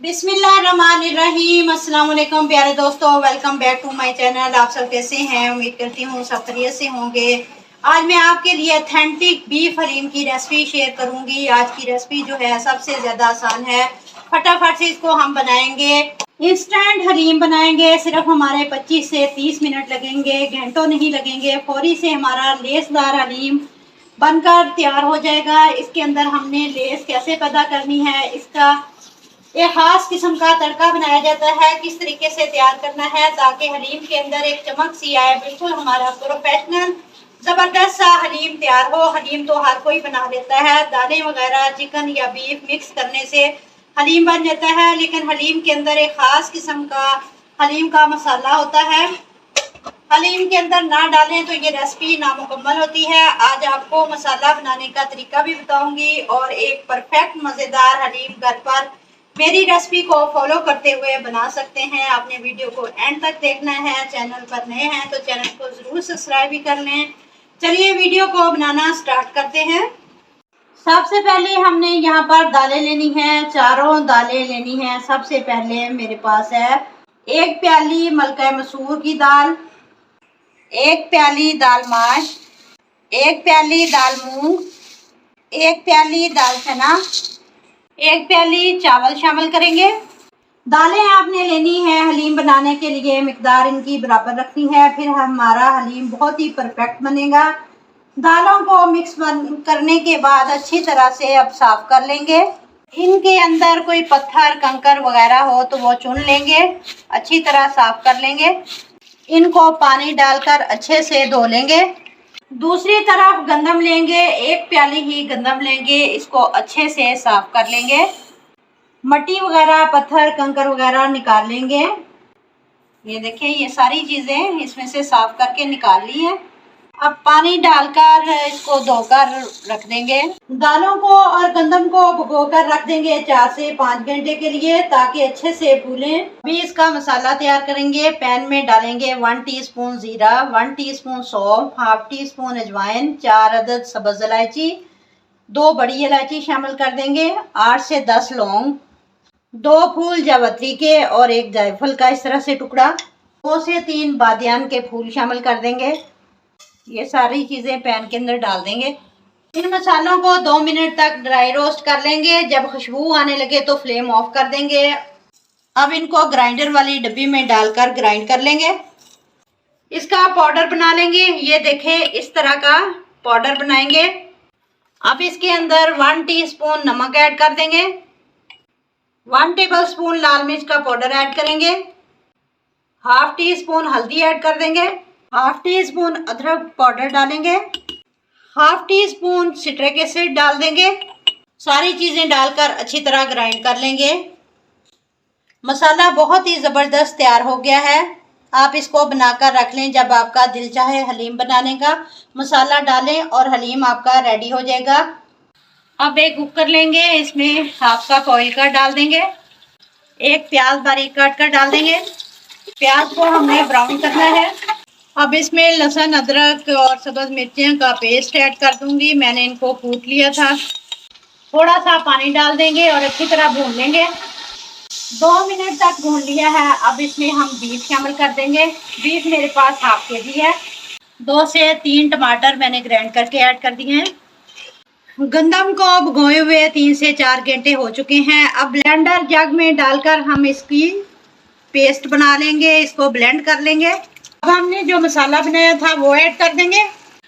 बिस्मिल्लाहिर्रहमानिर्रहीम। अस्सलाम वालेकुम प्यारे दोस्तों, welcome back to my channel. आप सब कैसे हैं? उम्मीद करती हूँ सब खैरियत से होंगे। आज मैं आपके लिए ऑथेंटिक बीफ हलीम की रेसिपी शेयर करूंगी। आज की रेसिपी जो है सबसे ज़्यादा आसान है, फटाफट से इसको हम बनाएंगे। इंस्टेंट हलीम बनाएंगे, सिर्फ हमारे 25 से 30 मिनट लगेंगे, घंटों नहीं लगेंगे। फौरी से हमारा लेसदार हलीम बनकर तैयार हो जाएगा। इसके अंदर हमने लेस कैसे पैदा करनी है, इसका एक खास किस्म का तड़का बनाया जाता है, किस तरीके से तैयार करना है ताकि हलीम के अंदर एक चमक सी आए। बिल्कुल हमारा प्रोफेशनल ज़बरदस्त सा हलीम तैयार हो। हलीम तो हर कोई बना लेता है, दालें वगैरह चिकन या बीफ मिक्स करने से हलीम बन जाता है, लेकिन हलीम के अंदर एक ख़ास किस्म का हलीम का मसाला होता है। हलीम के अंदर ना डालें तो ये रेसिपी नामुकम्मल होती है। आज आपको मसाला बनाने का तरीका भी बताऊंगी और एक परफेक्ट मज़ेदार हलीम घर पर मेरी रेसिपी को फॉलो करते हुए बना सकते हैं। आपने वीडियो को एंड तक देखना है। चैनल पर नए हैं तो चैनल को ज़रूर सब्सक्राइब भी कर लें। चलिए वीडियो को बनाना स्टार्ट करते हैं। सबसे पहले हमने यहाँ पर दालें लेनी है, चारों दालें लेनी है। सबसे पहले मेरे पास है 1 प्याली मलका मसूर की दाल, 1 प्याली दाल माश, 1 प्याली दाल मूंग, 1 प्याली दाल चना, 1 प्याली चावल शामिल करेंगे। दालें आपने लेनी है हलीम बनाने के लिए, मिकदार इनकी बराबर रखनी है, फिर हमारा हलीम बहुत ही परफेक्ट बनेगा। दालों को मिक्स करने के बाद अच्छी तरह से अब साफ कर लेंगे। इनके अंदर कोई पत्थर कंकर वगैरह हो तो वो चुन लेंगे, अच्छी तरह साफ कर लेंगे। इनको पानी डालकर अच्छे से धो लेंगे। दूसरी तरफ गंदम लेंगे, 1 प्याली ही गंदम लेंगे, इसको अच्छे से साफ कर लेंगे। मट्टी वगैरह पत्थर कंकर वगैरह निकाल लेंगे। ये देखिए, ये सारी चीज़ें इसमें से साफ करके निकाल ली है। अब पानी डालकर इसको धोकर रख देंगे। दालों को और गंदम को भिगोकर रख देंगे 4 से 5 घंटे के लिए ताकि अच्छे से फूलें। अभी इसका मसाला तैयार करेंगे। पैन में डालेंगे 1 टीस्पून जीरा, 1 टीस्पून सौंफ, हाफ टी स्पून अजवाइन, 4 अदद सब्ज इलायची, 2 बड़ी इलायची शामिल कर देंगे, 8 से 10 लौंग, 2 फूल जावित्री के और 1 जायफल का इस तरह से टुकड़ा, 2 से 3 बादियान के फूल शामिल कर देंगे। ये सारी चीज़ें पैन के अंदर डाल देंगे। इन मसालों को 2 मिनट तक ड्राई रोस्ट कर लेंगे। जब खुशबू आने लगे तो फ्लेम ऑफ कर देंगे। अब इनको ग्राइंडर वाली डब्बी में डालकर ग्राइंड कर लेंगे। इसका पाउडर बना लेंगे। ये देखें, इस तरह का पाउडर बनाएंगे। अब इसके अंदर 1 टीस्पून नमक ऐड कर देंगे, 1 टेबल स्पून लाल मिर्च का पाउडर ऐड करेंगे, हाफ टी स्पून हल्दी ऐड कर देंगे, हाफ टी स्पून अदरक पाउडर डालेंगे, half tea spoon citric acid डाल देंगे। सारी चीज़ें डालकर अच्छी तरह ग्राइंड कर लेंगे। मसाला बहुत ही ज़बरदस्त तैयार हो गया है। आप इसको बनाकर रख लें, जब आपका दिल चाहे हलीम बनाने का मसाला डालें और हलीम आपका रेडी हो जाएगा। अब एक कुकर लेंगे, इसमें हाफ कप ऑयल का डाल देंगे, 1 प्याज बारीक काट कर डाल देंगे। प्याज को हमने ब्राउन करना है। अब इसमें लहसुन अदरक और सब्ज़ मिर्चियों का पेस्ट ऐड कर दूंगी। मैंने इनको कूट लिया था। थोड़ा सा पानी डाल देंगे और अच्छी तरह भून लेंगे। 2 मिनट तक भून लिया है। अब इसमें हम बीफ शामिल कर देंगे। बीफ मेरे पास हाफ केजी है। 2 से 3 टमाटर मैंने ग्राइंड करके ऐड कर दिए हैं। गंदम को भिगोए हुए 3 से 4 घंटे हो चुके हैं। अब ब्लेंडर जग में डालकर हम इसकी पेस्ट बना लेंगे, इसको ब्लेंड कर लेंगे। अब हमने जो मसाला बनाया था वो ऐड कर देंगे।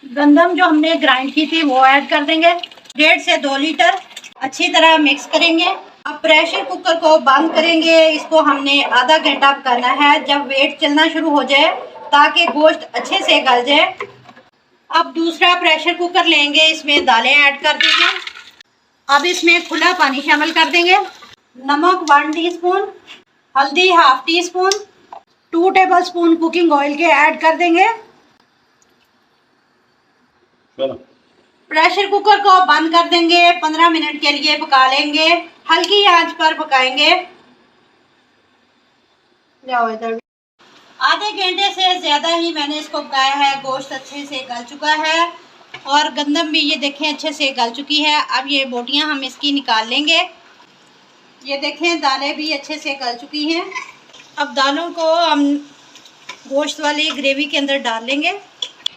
गंदम जो हमने ग्राइंड की थी वो ऐड कर देंगे। 1.5 से 2 लीटर अच्छी तरह मिक्स करेंगे। अब प्रेशर कुकर को बंद करेंगे। इसको हमने आधा घंटा पकाना है, जब वेट चलना शुरू हो जाए ताकि गोश्त अच्छे से गल जाए। अब दूसरा प्रेशर कुकर लेंगे, इसमें दालें ऐड कर देंगे। अब इसमें खुला पानी शामिल कर देंगे। नमक 1 टीस्पून, हल्दी half tea spoon, 2 table spoon cooking oil के ऐड कर देंगे। प्रेशर कुकर को बंद कर देंगे। 15 मिनट के लिए पका लेंगे, हल्की आंच पर पकाएंगे। आधे घंटे से ज़्यादा ही मैंने इसको पकाया है। गोश्त अच्छे से गल चुका है और गंदम भी ये देखें अच्छे से गल चुकी है। अब ये बोटियां हम इसकी निकाल लेंगे। ये देखें दालें भी अच्छे से गल चुकी हैं। अब दालों को हम गोश्त वाली ग्रेवी के अंदर डाल लेंगे,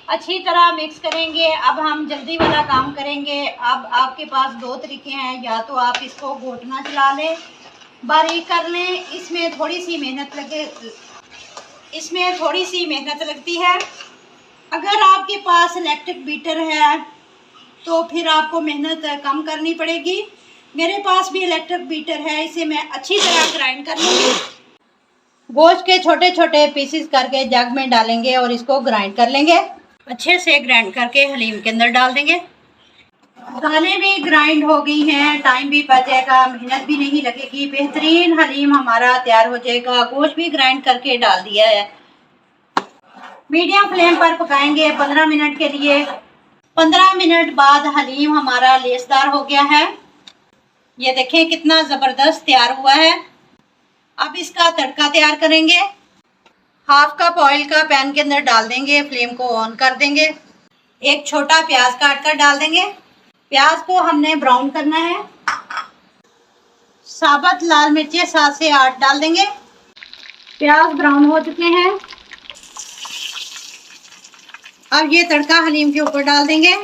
अच्छी तरह मिक्स करेंगे। अब हम जल्दी वाला काम करेंगे। अब आपके पास दो तरीके हैं, या तो आप इसको घोटना चला लें, बारीक कर लें। इसमें थोड़ी सी मेहनत लगती है। अगर आपके पास इलेक्ट्रिक बीटर है तो फिर आपको मेहनत कम करनी पड़ेगी। मेरे पास भी इलेक्ट्रिक बीटर है, इसे मैं अच्छी तरह ग्राइंड कर लूँगी। गोश्त के छोटे छोटे पीसेस करके जग में डालेंगे और इसको ग्राइंड कर लेंगे। अच्छे से ग्राइंड करके हलीम के अंदर डाल देंगे। दालें भी ग्राइंड हो गई हैं, टाइम भी बचेगा, मेहनत भी नहीं लगेगी, बेहतरीन हलीम हमारा तैयार हो जाएगा। गोश्त भी ग्राइंड करके डाल दिया है। मीडियम फ्लेम पर पकाएंगे 15 मिनट के लिए। 15 मिनट बाद हलीम हमारा लेसदार हो गया है। ये देखें कितना ज़बरदस्त तैयार हुआ है। अब इसका तड़का तैयार करेंगे। हाफ कप ऑयल का पैन के अंदर डाल देंगे, फ्लेम को ऑन कर देंगे। एक छोटा प्याज काट कर डाल देंगे। प्याज को हमने ब्राउन करना है। साबुत लाल मिर्चें 7 से 8 डाल देंगे। प्याज ब्राउन हो चुके हैं। अब ये तड़का हलीम के ऊपर डाल देंगे।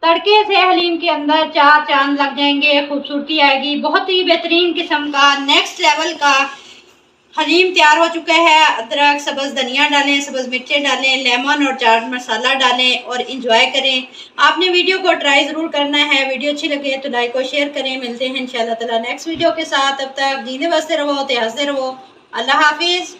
तड़के से हलीम के अंदर 4 चांद लग जाएंगे, खूबसूरती आएगी। बहुत ही बेहतरीन किस्म का नेक्स्ट लेवल का हलीम तैयार हो चुका है। अदरक, सब्ज़ धनिया डालें, सब्ज़ मिर्चें डालें, लेमन और चाट मसाला डालें और इंजॉय करें। आपने वीडियो को ट्राई ज़रूर करना है। वीडियो अच्छी लगे तो लाइक और शेयर करें। मिलते हैं इंशाल्लाह ताला नेक्स्ट वीडियो के साथ। तब तक जीने बसते रहो, हंसते रहो। अल्लाह हाफिज़।